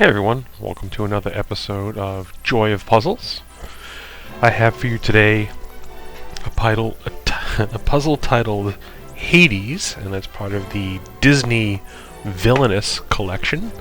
Hey everyone, welcome to another episode of Joy of Puzzles. I have for you today a puzzle titled Hades, and that's part of the Disney Villainous collection.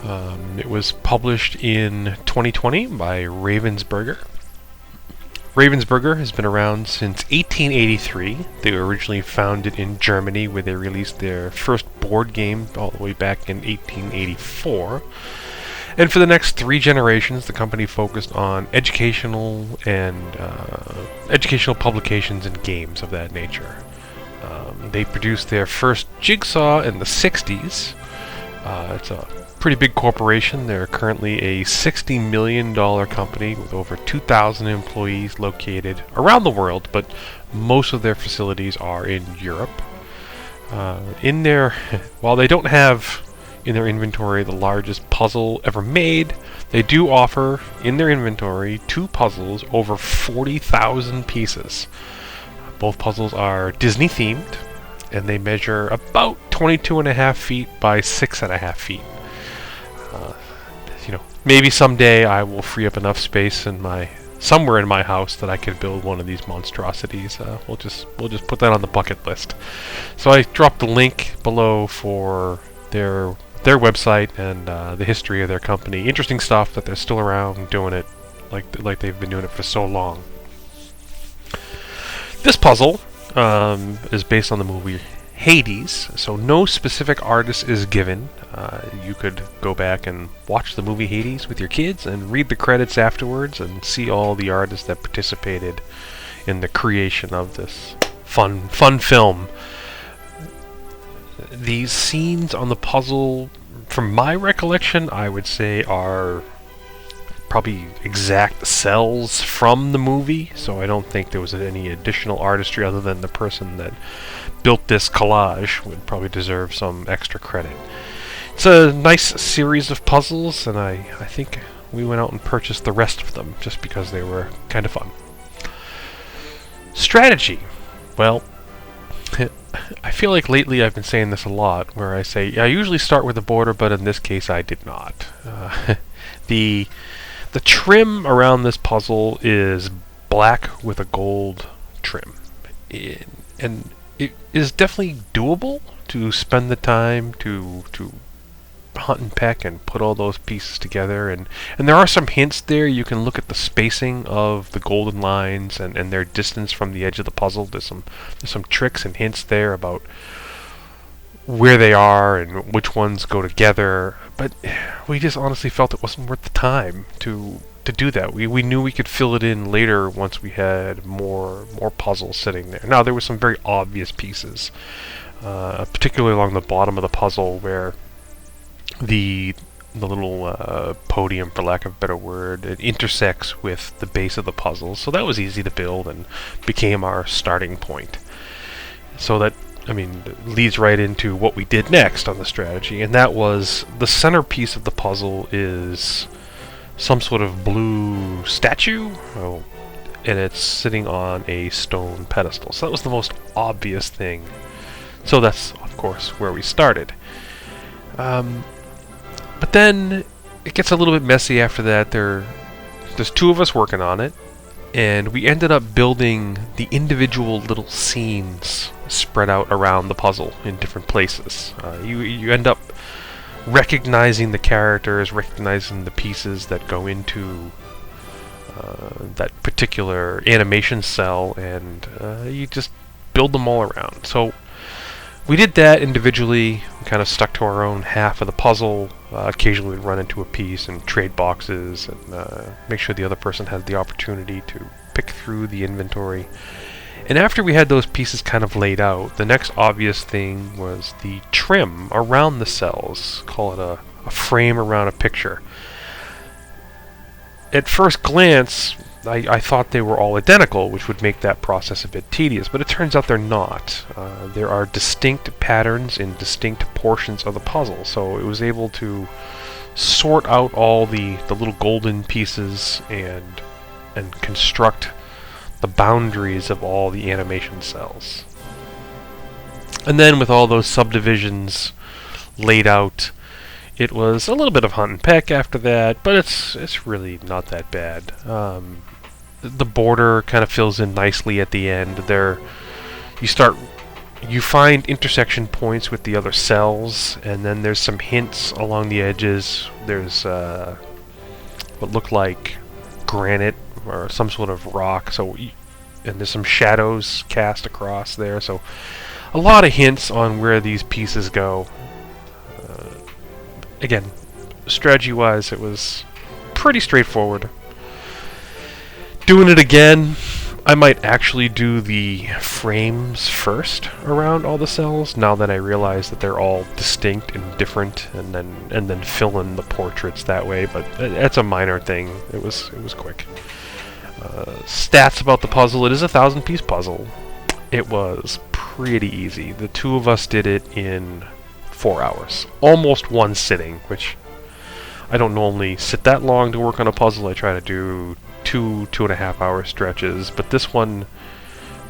It was published in 2020 by Ravensburger. Ravensburger has been around since 1883. They were originally founded in Germany, where they released their first board game all the way back in 1884. And for the next 3 generations, the company focused on educational publications and games of that nature. They produced their first Jigsaw in the 60s. It's a pretty big corporation. They're currently a $60 million company with over 2,000 employees located around the world, but most of their facilities are in Europe. While they don't have in their inventory the largest puzzle ever made, they do offer in their inventory 2 puzzles over 40,000 pieces. Both puzzles are Disney themed, and they measure about 22.5 feet by 6.5 feet. Maybe someday I will free up enough space somewhere in my house that I could build one of these monstrosities. We'll just put that on the bucket list. So I dropped the link below for their website and the history of their company. Interesting stuff that they're still around doing it like they've been doing it for so long. This puzzle is based on the movie Hades, so no specific artist is given. You could go back and watch the movie Hades with your kids and read the credits afterwards and see all the artists that participated in the creation of this fun film. These scenes on the puzzle, from my recollection, I would say are probably exact cells from the movie, so I don't think there was any additional artistry other than the person that built this collage would probably deserve some extra credit. It's a nice series of puzzles, and I think we went out and purchased the rest of them just because they were kind of fun. Strategy. Well, I feel like lately I've been saying this a lot, where I say I usually start with a border, but in this case I did not. The trim around this puzzle is black with a gold trim, and it is definitely doable to spend the time to hunt and peck and put all those pieces together, and there are some hints there. You can look at the spacing of the golden lines and their distance from the edge of the puzzle. There's some tricks and hints there about where they are and which ones go together, but we just honestly felt it wasn't worth the time to do that. We knew we could fill it in later once we had more puzzles sitting there. Now, there were some very obvious pieces, particularly along the bottom of the puzzle where the little podium, for lack of a better word, it intersects with the base of the puzzle, so that was easy to build and became our starting point. So that, leads right into what we did next on the strategy, and that was the centerpiece of the puzzle is some sort of blue statue, and it's sitting on a stone pedestal. So that was the most obvious thing. So that's, of course, where we started. But then it gets a little bit messy after that. There's 2 of us working on it, and we ended up building the individual little scenes spread out around the puzzle in different places. You end up recognizing the characters, recognizing the pieces that go into that particular animation cell, and you just build them all around. So we did that individually. We kind of stuck to our own half of the puzzle. Occasionally we'd run into a piece and trade boxes and make sure the other person has the opportunity to pick through the inventory. And after we had those pieces kind of laid out, the next obvious thing was the trim around the cells. Call it a frame around a picture. At first glance, I thought they were all identical, which would make that process a bit tedious, but it turns out they're not. There are distinct patterns in distinct portions of the puzzle, so it was able to sort out all the little golden pieces and construct the boundaries of all the animation cells. And then with all those subdivisions laid out, It was a little bit of hunt and peck after that, but it's really not that bad. The border kind of fills in nicely at the end. You find intersection points with the other cells, and then there's some hints along the edges. There's what look like granite or some sort of rock. And there's some shadows cast across there. So a lot of hints on where these pieces go. Again, strategy-wise, it was pretty straightforward. Doing it again, I might actually do the frames first around all the cells, now that I realize that they're all distinct and different, and then fill in the portraits that way, but it's a minor thing. It was quick. Stats about the puzzle: it is a 1,000-piece puzzle. It was pretty easy. The two of us did it in 4 hours. Almost one sitting, which I don't normally sit that long to work on a puzzle. I try to do 2.5 hour stretches, but this one,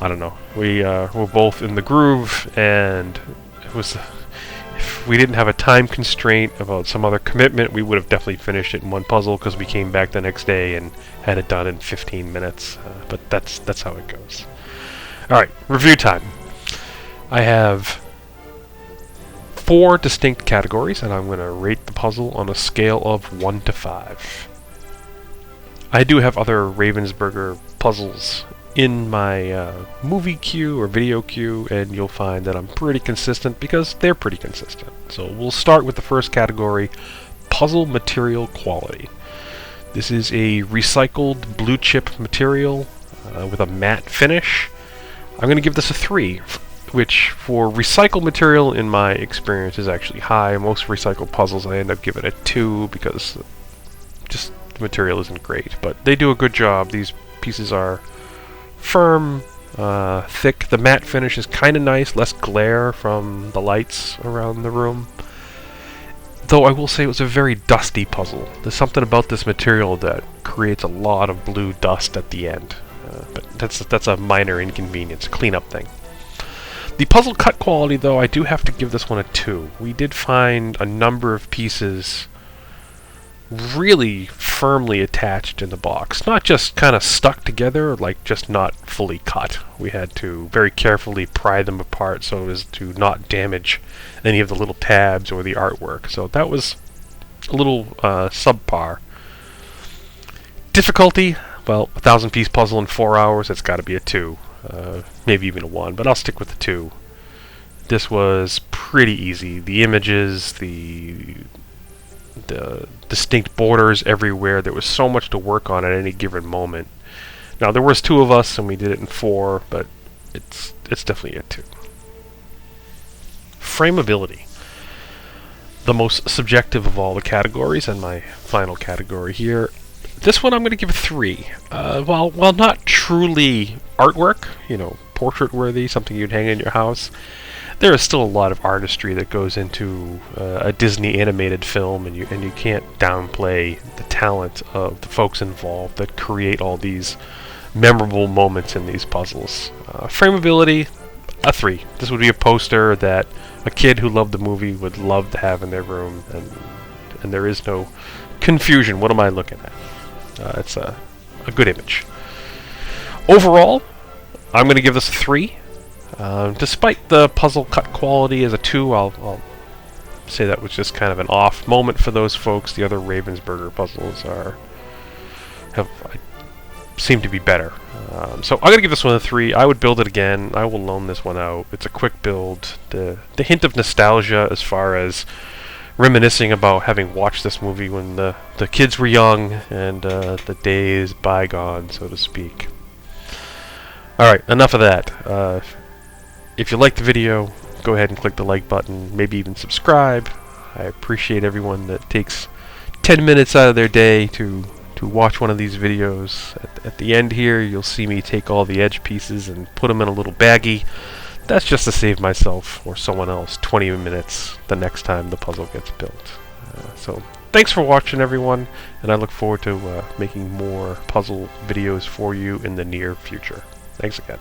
I don't know. We were both in the groove, and it was. If we didn't have a time constraint about some other commitment, we would have definitely finished it in one puzzle, because we came back the next day and had it done in 15 minutes. But that's how it goes. All right, review time. I have 4 distinct categories, and I'm going to rate the puzzle on a scale of 1 to 5. I do have other Ravensburger puzzles in my movie queue or video queue, and you'll find that I'm pretty consistent because they're pretty consistent. So we'll start with the first category, puzzle material quality. This is a recycled blue chip material with a matte finish. I'm going to give this a 3. Which, for recycled material, in my experience, is actually high. Most recycled puzzles I end up giving a 2 because just the material isn't great. But they do a good job. These pieces are firm, thick. The matte finish is kind of nice, less glare from the lights around the room. Though I will say it was a very dusty puzzle. There's something about this material that creates a lot of blue dust at the end. But that's a minor inconvenience, a cleanup thing. The puzzle cut quality, though, I do have to give this one a 2. We did find a number of pieces really firmly attached in the box. Not just kind of stuck together, like just not fully cut. We had to very carefully pry them apart so as to not damage any of the little tabs or the artwork. So that was a little subpar. Difficulty, well, a 1,000-piece puzzle in 4 hours, it's got to be a 2. Maybe even a 1, but I'll stick with the 2. This was pretty easy. The images, the distinct borders everywhere. There was so much to work on at any given moment. Now, there was 2 of us, and we did it in 4, but it's definitely a 2. Frameability. The most subjective of all the categories, and my final category here. This one I'm going to give a 3. While not truly artwork, portrait worthy, something you'd hang in your house, there is still a lot of artistry that goes into a Disney animated film, and you can't downplay the talent of the folks involved that create all these memorable moments in these puzzles. Frameability, a 3. This would be a poster that a kid who loved the movie would love to have in their room, and there is no confusion. What am I looking at? It's a good image. Overall, I'm going to give this a 3. Despite the puzzle cut quality as a 2, I'll say that was just kind of an off moment for those folks. The other Ravensburger puzzles seem to be better. So I'm going to give this one a 3. I would build it again. I will loan this one out. It's a quick build. The hint of nostalgia as far as reminiscing about having watched this movie when the kids were young and the days bygone, so to speak. Alright, enough of that. If you liked the video, go ahead and click the like button, maybe even subscribe. I appreciate everyone that takes 10 minutes out of their day to watch one of these videos. At the end here, you'll see me take all the edge pieces and put them in a little baggie. That's just to save myself or someone else 20 minutes the next time the puzzle gets built. So thanks for watching, everyone, and I look forward to making more puzzle videos for you in the near future. Thanks again.